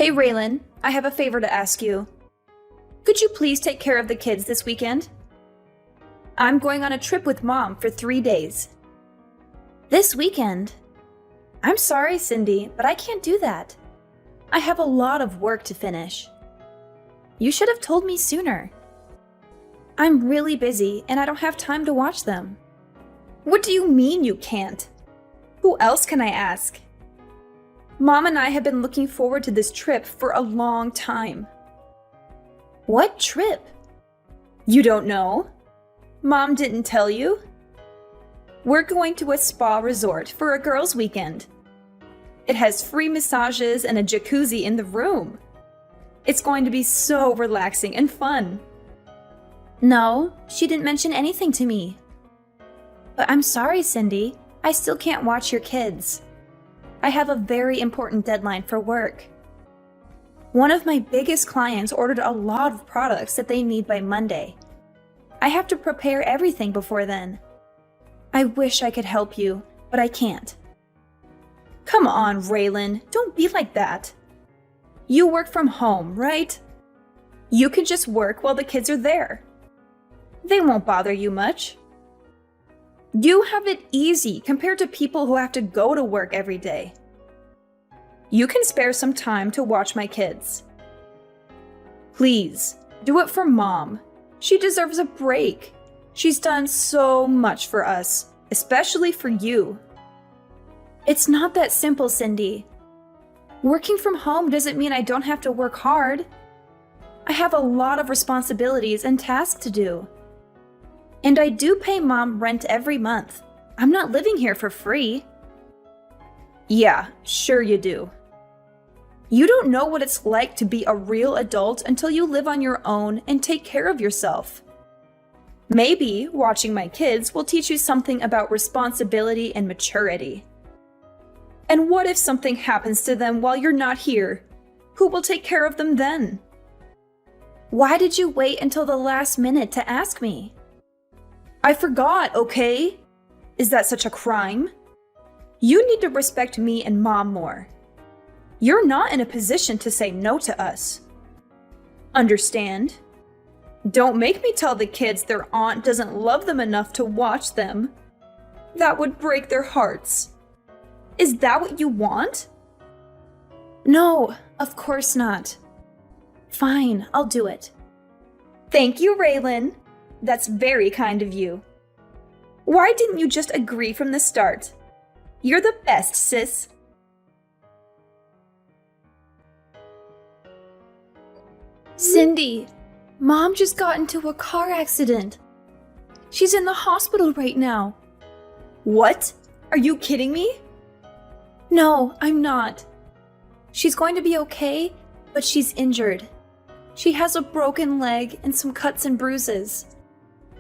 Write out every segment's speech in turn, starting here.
Hey Raylan, I have a favor to ask you. Could you please take care of the kids this weekend? I'm going on a trip with Mom for 3 days. This weekend? I'm sorry, Cindy, but I can't do that. I have a lot of work to finish. You should have told me sooner. I'm really busy and I don't have time to watch them. What do you mean you can't? Who else can I ask? Mom and I have been looking forward to this trip for a long time. What trip? You don't know? Mom didn't tell you? We're going to a spa resort for a girls' weekend. It has free massages and a jacuzzi in the room. It's going to be so relaxing and fun. No, she didn't mention anything to me. But I'm sorry, Cindy. I still can't watch your kids. I have a very important deadline for work. One of my biggest clients ordered a lot of products that they need by Monday. I have to prepare everything before then. I wish I could help you, but I can't. Come on, Raylan, don't be like that. You work from home, right? You can just work while the kids are there. They won't bother you much. You have it easy compared to people who have to go to work every day. You can spare some time to watch my kids. Please, do it for Mom. She deserves a break. She's done so much for us, especially for you. It's not that simple, Cindy. Working from home doesn't mean I don't have to work hard. I have a lot of responsibilities and tasks to do. And I do pay Mom rent every month. I'm not living here for free. Yeah, sure you do. You don't know what it's like to be a real adult until you live on your own and take care of yourself. Maybe watching my kids will teach you something about responsibility and maturity. And what if something happens to them while you're not here? Who will take care of them then? Why did you wait until the last minute to ask me? I forgot, okay? Is that such a crime? You need to respect me and Mom more. You're not in a position to say no to us. Understand? Don't make me tell the kids their aunt doesn't love them enough to watch them. That would break their hearts. Is that what you want? No, of course not. Fine, I'll do it. Thank you, Raylan. That's very kind of you. Why didn't you just agree from the start? You're the best, sis. Cindy, Mom just got into a car accident. She's in the hospital right now. What? Are you kidding me? No, I'm not. She's going to be okay, but she's injured. She has a broken leg and some cuts and bruises.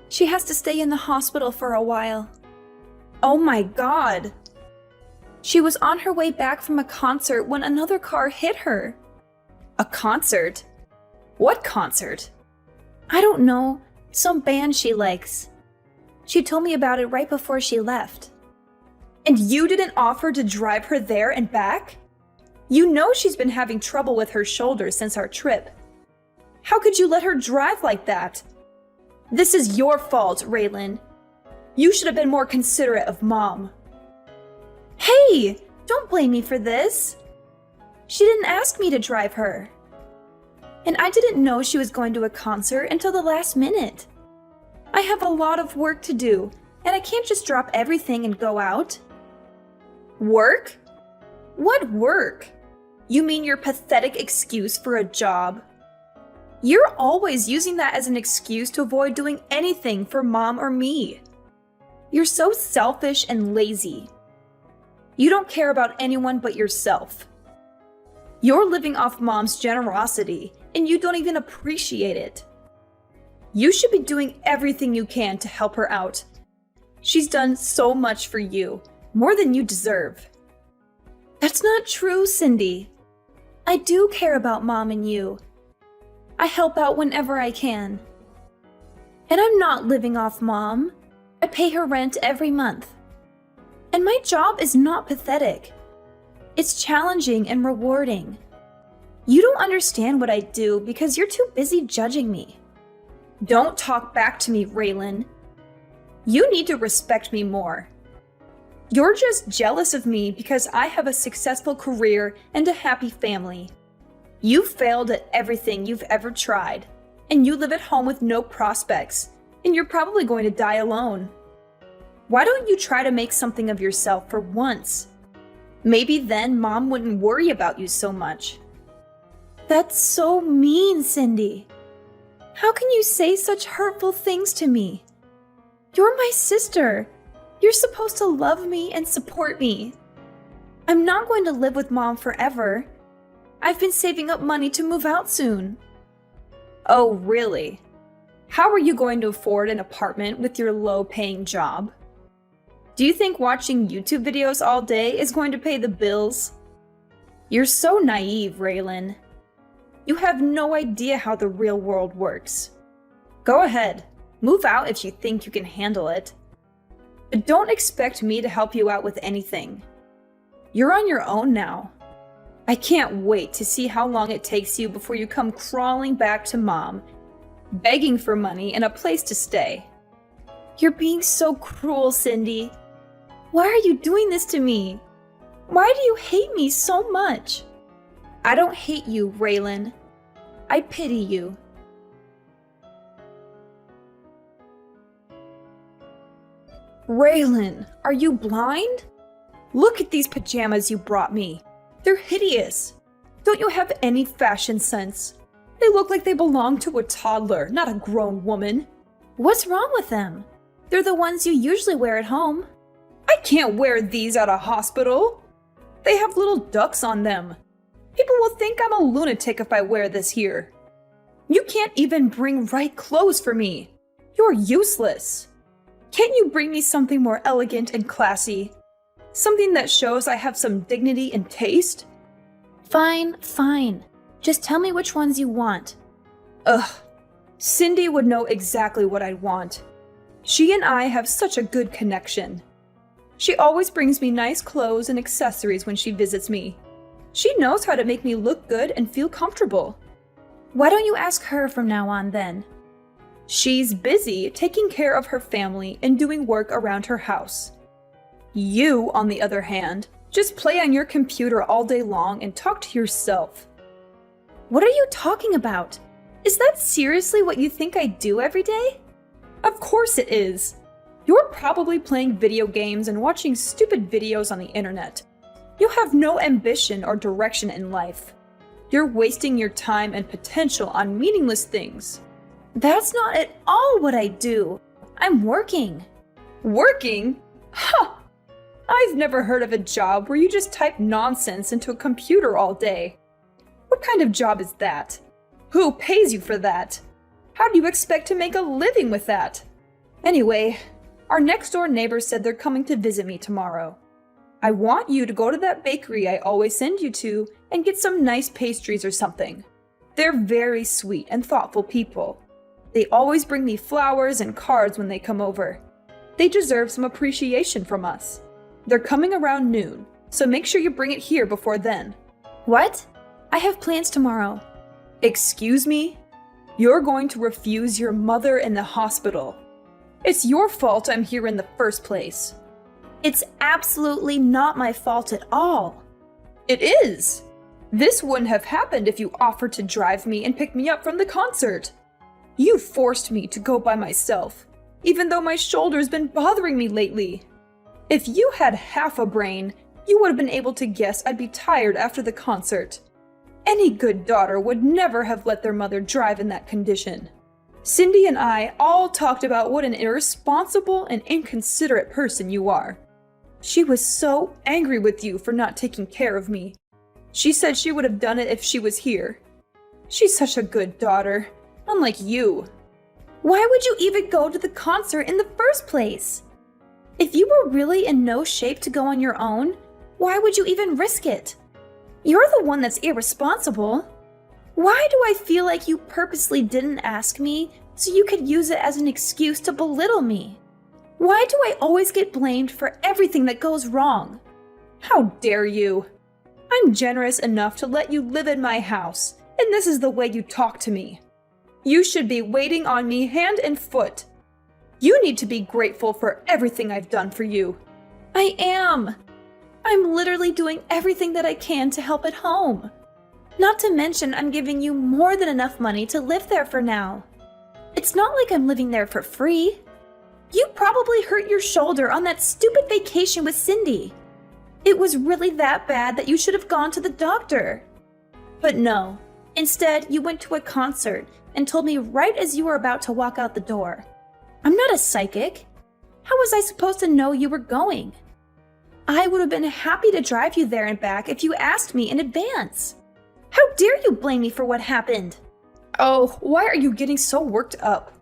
She has to stay in the hospital for a while. Oh my God! She was on her way back from a concert when another car hit her. A concert? What concert? I don't know. Some band she likes. She told me about it right before she left. And you didn't offer to drive her there and back? You know she's been having trouble with her shoulder since our trip. How could you let her drive like that? This is your fault, Raylan. You should have been more considerate of Mom. Hey, don't blame me for this. She didn't ask me to drive her. And I didn't know she was going to a concert until the last minute. I have a lot of work to do, and I can't just drop everything and go out. Work? What work? You mean your pathetic excuse for a job? You're always using that as an excuse to avoid doing anything for Mom or me. You're so selfish and lazy. You don't care about anyone but yourself. You're living off Mom's generosity, and you don't even appreciate it. You should be doing everything you can to help her out. She's done so much for you, more than you deserve. That's not true, Cindy. I do care about Mom and you. I help out whenever I can. And I'm not living off Mom. I pay her rent every month. And my job is not pathetic. It's challenging and rewarding. You don't understand what I do because you're too busy judging me. Don't talk back to me, Raylan. You need to respect me more. You're just jealous of me because I have a successful career and a happy family. You failed at everything you've ever tried, and you live at home with no prospects, and you're probably going to die alone. Why don't you try to make something of yourself for once? Maybe then Mom wouldn't worry about you so much. That's so mean, Cindy. How can you say such hurtful things to me? You're my sister. You're supposed to love me and support me. I'm not going to live with Mom forever. I've been saving up money to move out soon. Oh, really? How are you going to afford an apartment with your low-paying job? Do you think watching YouTube videos all day is going to pay the bills? You're so naive, Raylan. You have no idea how the real world works. Go ahead, move out if you think you can handle it. But don't expect me to help you out with anything. You're on your own now. I can't wait to see how long it takes you before you come crawling back to Mom, begging for money and a place to stay. You're being so cruel, Cindy. Why are you doing this to me? Why do you hate me so much? I don't hate you, Raylan. I pity you. Raylan, are you blind? Look at these pajamas you brought me. They're hideous. Don't you have any fashion sense? They look like they belong to a toddler, not a grown woman. What's wrong with them? They're the ones you usually wear at home. I can't wear these at a hospital. They have little ducks on them. People will think I'm a lunatic if I wear this here. You can't even bring right clothes for me. You're useless. Can't you bring me something more elegant and classy? Something that shows I have some dignity and taste? Fine, fine. Just tell me which ones you want. Ugh. Cindy would know exactly what I want. She and I have such a good connection. She always brings me nice clothes and accessories when she visits me. She knows how to make me look good and feel comfortable. Why don't you ask her from now on then? She's busy taking care of her family and doing work around her house. You, on the other hand, just play on your computer all day long and talk to yourself. What are you talking about? Is that seriously what you think I do every day? Of course it is. You're probably playing video games and watching stupid videos on the internet. You have no ambition or direction in life. You're wasting your time and potential on meaningless things. That's not at all what I do. I'm working. Working? Huh! I've never heard of a job where you just type nonsense into a computer all day. What kind of job is that? Who pays you for that? How do you expect to make a living with that? Anyway, our next door neighbor said they're coming to visit me tomorrow. I want you to go to that bakery I always send you to and get some nice pastries or something. They're very sweet and thoughtful people. They always bring me flowers and cards when they come over. They deserve some appreciation from us. They're coming around noon, so make sure you bring it here before then. What? I have plans tomorrow. Excuse me? You're going to refuse your mother in the hospital. It's your fault I'm here in the first place. It's absolutely not my fault at all. It is. This wouldn't have happened if you offered to drive me and pick me up from the concert. You forced me to go by myself, even though my shoulder's been bothering me lately. If you had half a brain, you would have been able to guess I'd be tired after the concert. Any good daughter would never have let their mother drive in that condition. Cindy and I all talked about what an irresponsible and inconsiderate person you are. She was so angry with you for not taking care of me. She said she would have done it if she was here. She's such a good daughter, unlike you. Why would you even go to the concert in the first place? If you were really in no shape to go on your own, why would you even risk it? You're the one that's irresponsible. Why do I feel like you purposely didn't ask me so you could use it as an excuse to belittle me? Why do I always get blamed for everything that goes wrong? How dare you? I'm generous enough to let you live in my house, and this is the way you talk to me. You should be waiting on me hand and foot. You need to be grateful for everything I've done for you. I am. I'm literally doing everything that I can to help at home. Not to mention, I'm giving you more than enough money to live there for now. It's not like I'm living there for free. You probably hurt your shoulder on that stupid vacation with Cindy. It was really that bad that you should have gone to the doctor. But no, instead you went to a concert and told me right as you were about to walk out the door. I'm not a psychic. How was I supposed to know you were going? I would have been happy to drive you there and back if you asked me in advance. How dare you blame me for what happened? Oh, why are you getting so worked up?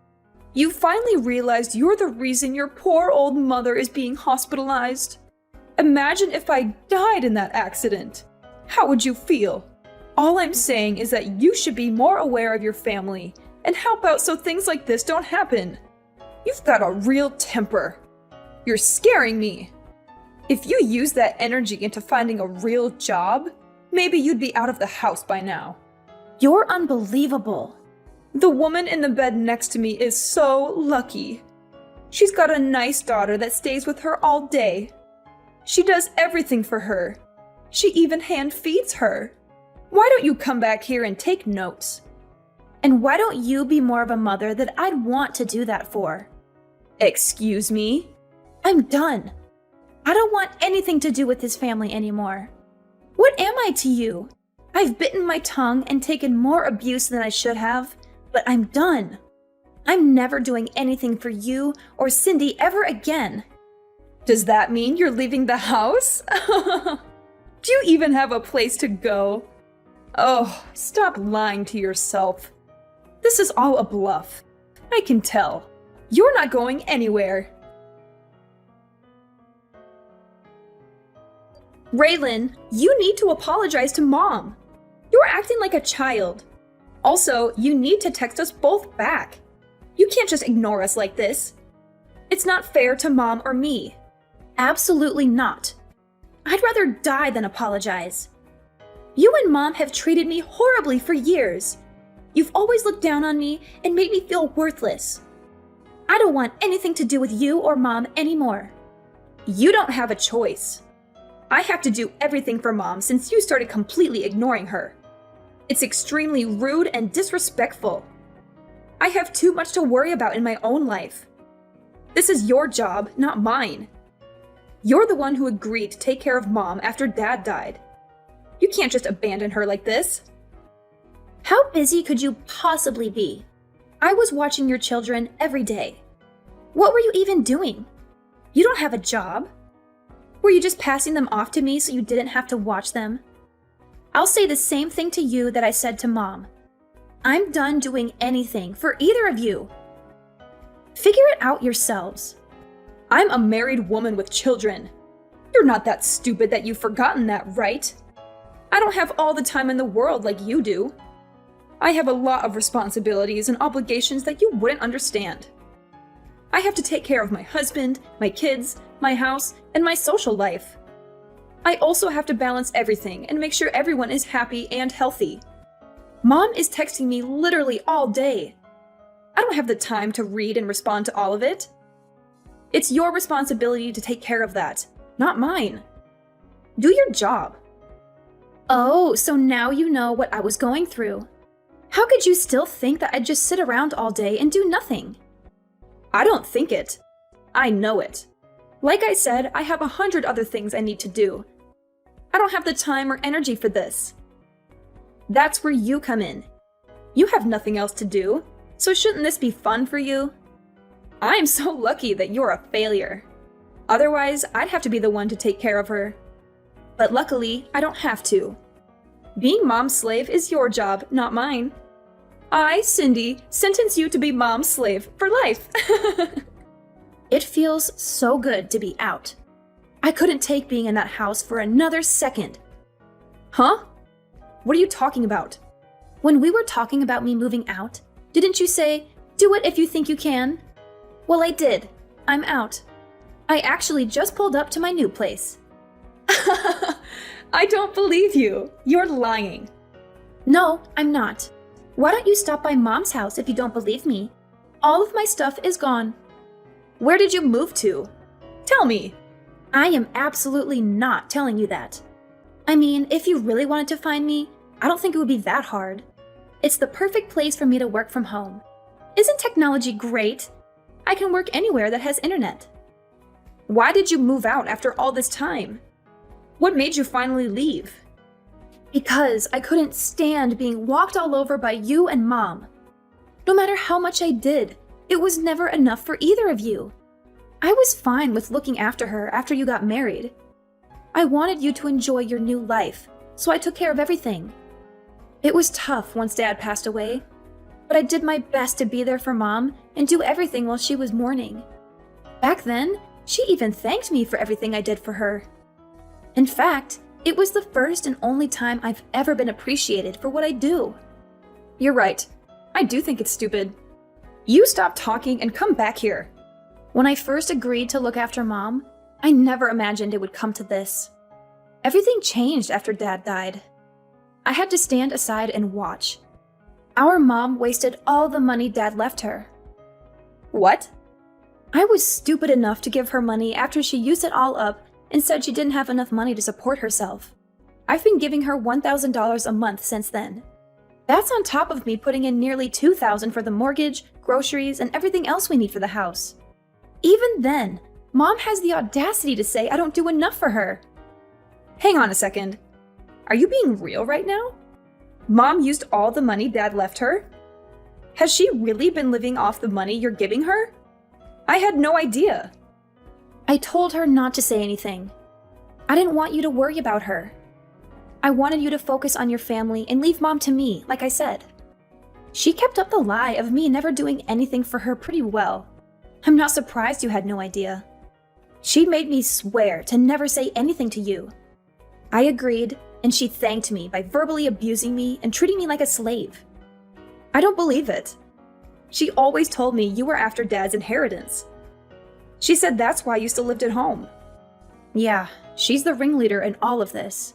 You finally realized you're the reason your poor old mother is being hospitalized. Imagine if I died in that accident. How would you feel? All I'm saying is that you should be more aware of your family and help out so things like this don't happen. You've got a real temper. You're scaring me. If you use that energy into finding a real job, maybe you'd be out of the house by now. You're unbelievable. The woman in the bed next to me is so lucky. She's got a nice daughter that stays with her all day. She does everything for her. She even hand feeds her. Why don't you come back here and take notes? And why don't you be more of a mother that I'd want to do that for? Excuse me? I'm done. I don't want anything to do with this family anymore. What am I to you? I've bitten my tongue and taken more abuse than I should have, but I'm done. I'm never doing anything for you or Cindy ever again. Does that mean you're leaving the house? Do you even have a place to go? Oh, stop lying to yourself. This is all a bluff. I can tell. You're not going anywhere. Raylan, you need to apologize to Mom. You're acting like a child. Also, you need to text us both back. You can't just ignore us like this. It's not fair to Mom or me. Absolutely not. I'd rather die than apologize. You and Mom have treated me horribly for years. You've always looked down on me and made me feel worthless. I don't want anything to do with you or Mom anymore. You don't have a choice. I have to do everything for Mom since you started completely ignoring her. It's extremely rude and disrespectful. I have too much to worry about in my own life. This is your job, not mine. You're the one who agreed to take care of Mom after Dad died. You can't just abandon her like this. How busy could you possibly be? I was watching your children every day. What were you even doing? You don't have a job. Were you just passing them off to me so you didn't have to watch them? I'll say the same thing to you that I said to Mom. I'm done doing anything for either of you. Figure it out yourselves. I'm a married woman with children. You're not that stupid that you've forgotten that, right? I don't have all the time in the world like you do. I have a lot of responsibilities and obligations that you wouldn't understand. I have to take care of my husband, my kids, my house, and my social life. I also have to balance everything and make sure everyone is happy and healthy. Mom is texting me literally all day. I don't have the time to read and respond to all of it. It's your responsibility to take care of that, not mine. Do your job. Oh, so now you know what I was going through. How could you still think that I'd just sit around all day and do nothing? I don't think it. I know it. Like I said, I have 100 other things I need to do. I don't have the time or energy for this. That's where you come in. You have nothing else to do, so shouldn't this be fun for you? I'm so lucky that you're a failure. Otherwise, I'd have to be the one to take care of her. But luckily, I don't have to. Being Mom's slave is your job, not mine. I, Cindy, sentence you to be Mom's slave for life. It feels so good to be out. I couldn't take being in that house for another second. Huh? What are you talking about? When we were talking about me moving out, didn't you say, do it if you think you can? Well, I did. I'm out. I actually just pulled up to my new place. I don't believe you. You're lying. No, I'm not. Why don't you stop by Mom's house if you don't believe me? All of my stuff is gone. Where did you move to? Tell me. I am absolutely not telling you that. I mean, if you really wanted to find me, I don't think it would be that hard. It's the perfect place for me to work from home. Isn't technology great? I can work anywhere that has internet. Why did you move out after all this time? What made you finally leave? Because I couldn't stand being walked all over by you and Mom. No matter how much I did, it was never enough for either of you. I was fine with looking after her after you got married. I wanted you to enjoy your new life, so I took care of everything. It was tough once Dad passed away, but I did my best to be there for Mom and do everything while she was mourning. Back then, she even thanked me for everything I did for her. In fact, it was the first and only time I've ever been appreciated for what I do. You're right. I do think it's stupid. You stop talking and come back here. When I first agreed to look after Mom, I never imagined it would come to this. Everything changed after Dad died. I had to stand aside and watch. Our mom wasted all the money Dad left her. What? I was stupid enough to give her money after she used it all up and said she didn't have enough money to support herself. I've been giving her $1,000 a month since then. That's on top of me putting in nearly $2,000 for the mortgage, groceries, and everything else we need for the house. Even then, Mom has the audacity to say I don't do enough for her. Hang on a second. Are you being real right now? Mom used all the money Dad left her? Has she really been living off the money you're giving her? I had no idea. I told her not to say anything. I didn't want you to worry about her. I wanted you to focus on your family and leave Mom to me, like I said. She kept up the lie of me never doing anything for her pretty well. I'm not surprised you had no idea. She made me swear to never say anything to you. I agreed, and she thanked me by verbally abusing me and treating me like a slave. I don't believe it. She always told me you were after Dad's inheritance. She said that's why you still lived at home. Yeah, she's the ringleader in all of this.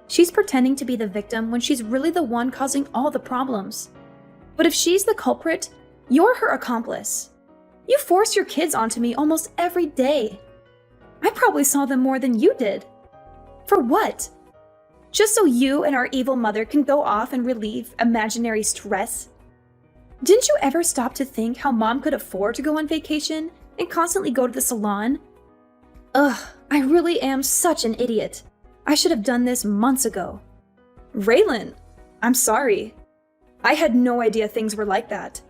She's pretending to be the victim when she's really the one causing all the problems. But if she's the culprit, you're her accomplice. You force your kids onto me almost every day. I probably saw them more than you did. For what? Just so you and our evil mother can go off and relieve imaginary stress? Didn't you ever stop to think how Mom could afford to go on vacation and constantly go to the salon? Ugh, I really am such an idiot. I should have done this months ago. Raylan, I'm sorry. I had no idea things were like that.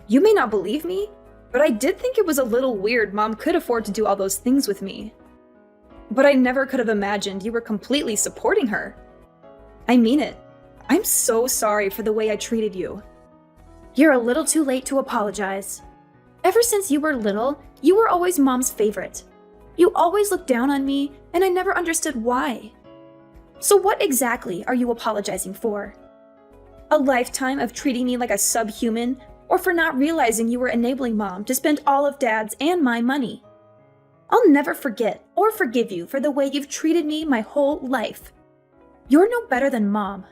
You may not believe me, but I did think it was a little weird Mom could afford to do all those things with me. But I never could have imagined you were completely supporting her. I mean it. I'm so sorry for the way I treated you. You're a little too late to apologize. Ever since you were little, you were always Mom's favorite. You always looked down on me, and I never understood why. So what exactly are you apologizing for? A lifetime of treating me like a subhuman, or for not realizing you were enabling Mom to spend all of Dad's and my money? I'll never forget or forgive you for the way you've treated me my whole life. You're no better than Mom.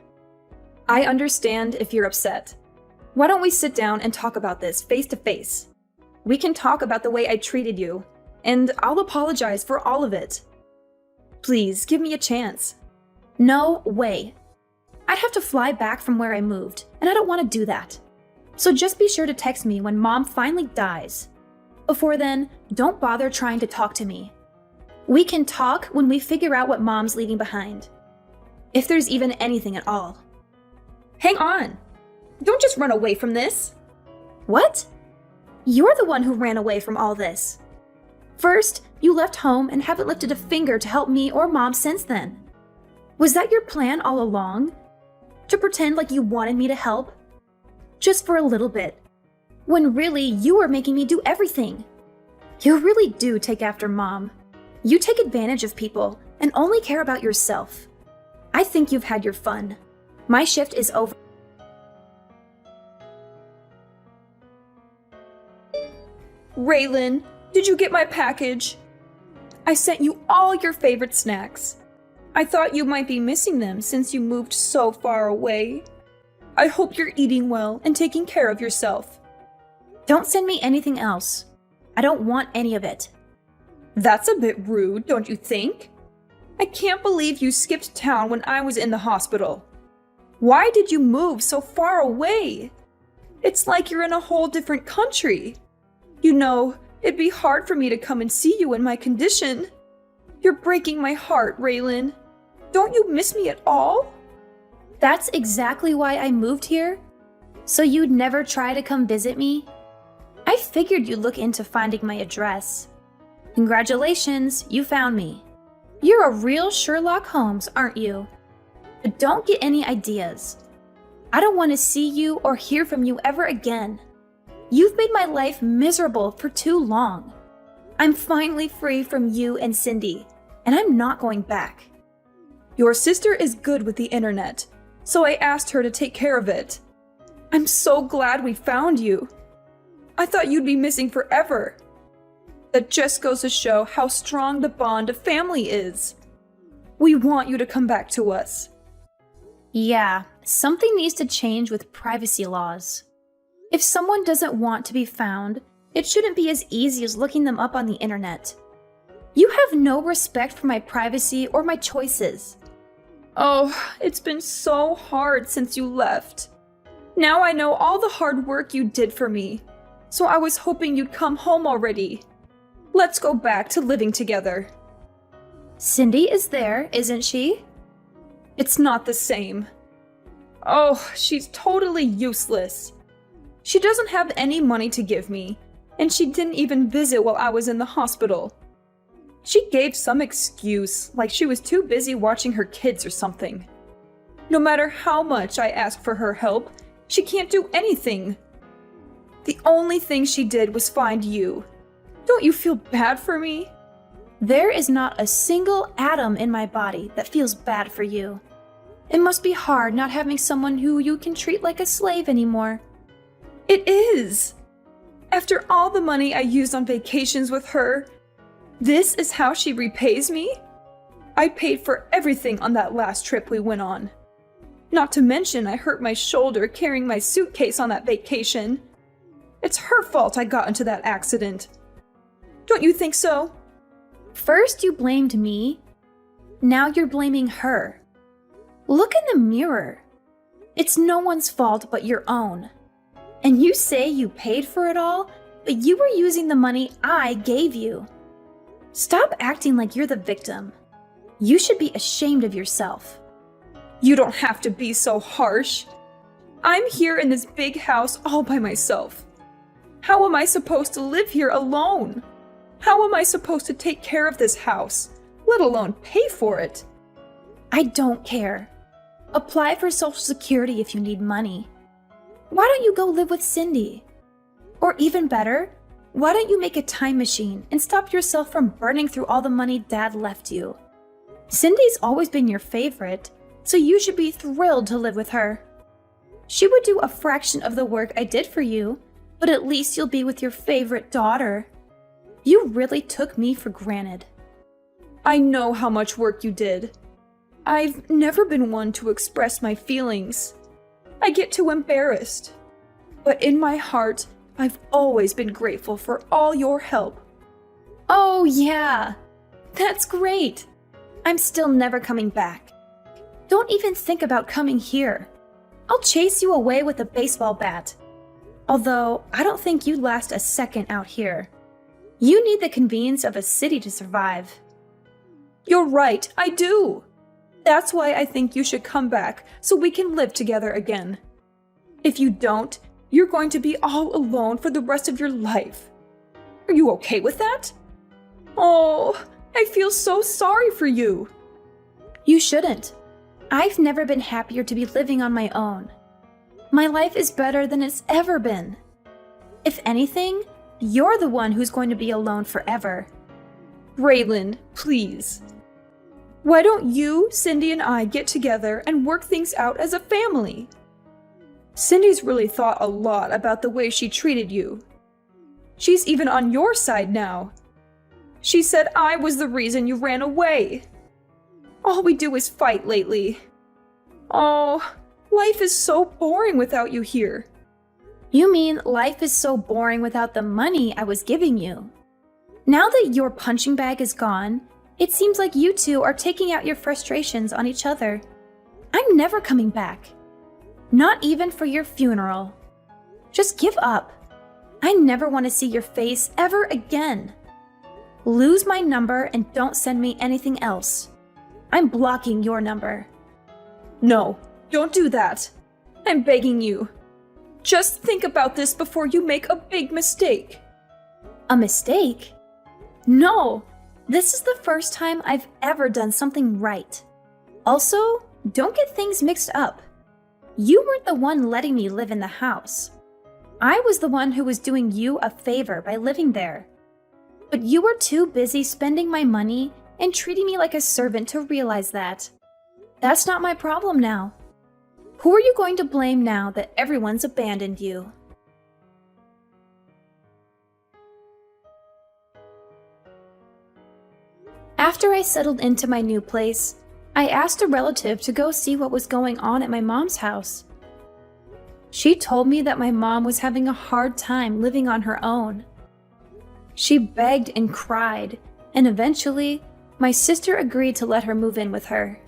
I understand if you're upset. Why don't we sit down and talk about this face to face? We can talk about the way I treated you, and I'll apologize for all of it. Please, give me a chance. No way. I'd have to fly back from where I moved, and I don't want to do that. So just be sure to text me when Mom finally dies. Before then, don't bother trying to talk to me. We can talk when we figure out what Mom's leaving behind. If there's even anything at all. Hang on! Don't just run away from this! What? You're the one who ran away from all this. First, you left home and haven't lifted a finger to help me or Mom since then. Was that your plan all along? To pretend like you wanted me to help? Just for a little bit. When really, you were making me do everything. You really do take after Mom. You take advantage of people and only care about yourself. I think you've had your fun. My shift is over. Raylan, did you get my package? I sent you all your favorite snacks. I thought you might be missing them since you moved so far away. I hope you're eating well and taking care of yourself. Don't send me anything else. I don't want any of it. That's a bit rude, don't you think? I can't believe you skipped town when I was in the hospital. Why did you move so far away? It's like you're in a whole different country. You know, it'd be hard for me to come and see you in my condition. You're breaking my heart, Raylan. Don't you miss me at all? That's exactly why I moved here. So you'd never try to come visit me? I figured you'd look into finding my address. Congratulations, you found me. You're a real Sherlock Holmes, aren't you? But don't get any ideas. I don't want to see you or hear from you ever again. You've made my life miserable for too long. I'm finally free from you and Cindy, and I'm not going back. Your sister is good with the internet, so I asked her to take care of it. I'm so glad we found you. I thought you'd be missing forever. That just goes to show how strong the bond of family is. We want you to come back to us. Yeah, something needs to change with privacy laws. If someone doesn't want to be found, it shouldn't be as easy as looking them up on the internet. You have no respect for my privacy or my choices. Oh, it's been so hard since you left. Now I know all the hard work you did for me, so I was hoping you'd come home already. Let's go back to living together. Cindy is there, isn't she? It's not the same. Oh, she's totally useless. She doesn't have any money to give me, and she didn't even visit while I was in the hospital. She gave some excuse, like she was too busy watching her kids or something. No matter how much I ask for her help, she can't do anything. The only thing she did was find you. Don't you feel bad for me? There is not a single atom in my body that feels bad for you. It must be hard not having someone who you can treat like a slave anymore. It is. After all the money I used on vacations with her, this is how she repays me? I paid for everything on that last trip we went on. Not to mention I hurt my shoulder carrying my suitcase on that vacation. It's her fault I got into that accident. Don't you think so? First you blamed me. Now you're blaming her. Look in the mirror. It's no one's fault but your own. And you say you paid for it all, but you were using the money I gave you. Stop acting like you're the victim. You should be ashamed of yourself. You don't have to be so harsh. I'm here in this big house all by myself. How am I supposed to live here alone? How am I supposed to take care of this house, let alone pay for it? I don't care. Apply for Social Security if you need money. Why don't you go live with Cindy? Or even better, why don't you make a time machine and stop yourself from burning through all the money Dad left you? Cindy's always been your favorite, so you should be thrilled to live with her. She would do a fraction of the work I did for you, but at least you'll be with your favorite daughter. You really took me for granted. I know how much work you did. I've never been one to express my feelings. I get too embarrassed. But in my heart, I've always been grateful for all your help. Oh yeah, that's great. I'm still never coming back. Don't even think about coming here. I'll chase you away with a baseball bat. Although, I don't think you'd last a second out here. You need the convenience of a city to survive. You're right, I do. That's why I think you should come back so we can live together again. If you don't, you're going to be all alone for the rest of your life. Are you okay with that? Oh, I feel so sorry for you. You shouldn't. I've never been happier to be living on my own. My life is better than it's ever been. If anything, you're the one who's going to be alone forever. Raylan, please. Why don't you, Cindy, and I get together and work things out as a family? Cindy's really thought a lot about the way she treated you. She's even on your side now. She said I was the reason you ran away. All we do is fight lately. Oh, life is so boring without you here. You mean life is so boring without the money I was giving you? Now that your punching bag is gone, it seems like you two are taking out your frustrations on each other. I'm never coming back. Not even for your funeral. Just give up. I never want to see your face ever again. Lose my number and don't send me anything else. I'm blocking your number. No, don't do that. I'm begging you. Just think about this before you make a big mistake. A mistake? No, this is the first time I've ever done something right. Also, don't get things mixed up. You weren't the one letting me live in the house. I was the one who was doing you a favor by living there. But you were too busy spending my money and treating me like a servant to realize that. That's not my problem now. Who are you going to blame now that everyone's abandoned you? After I settled into my new place, I asked a relative to go see what was going on at my mom's house. She told me that my mom was having a hard time living on her own. She begged and cried, and eventually, my sister agreed to let her move in with her.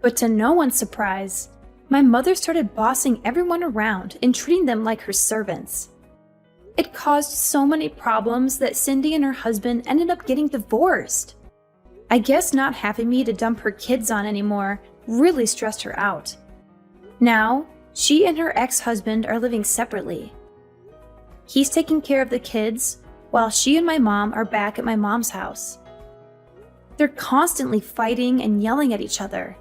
But to no one's surprise, my mother started bossing everyone around and treating them like her servants. It caused so many problems that Cindy and her husband ended up getting divorced. I guess not having me to dump her kids on anymore really stressed her out. Now, she and her ex-husband are living separately. He's taking care of the kids, while she and my mom are back at my mom's house. They're constantly fighting and yelling at each other.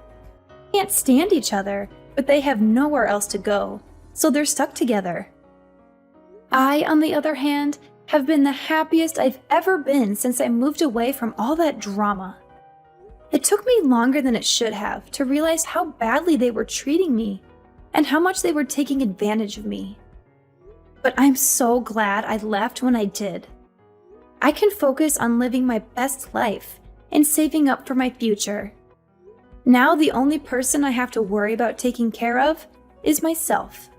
They can't stand each other, but they have nowhere else to go, so they're stuck together. I, on the other hand, have been the happiest I've ever been since I moved away from all that drama. It took me longer than it should have to realize how badly they were treating me and how much they were taking advantage of me. But I'm so glad I left when I did. I can focus on living my best life and saving up for my future. Now the only person I have to worry about taking care of is myself.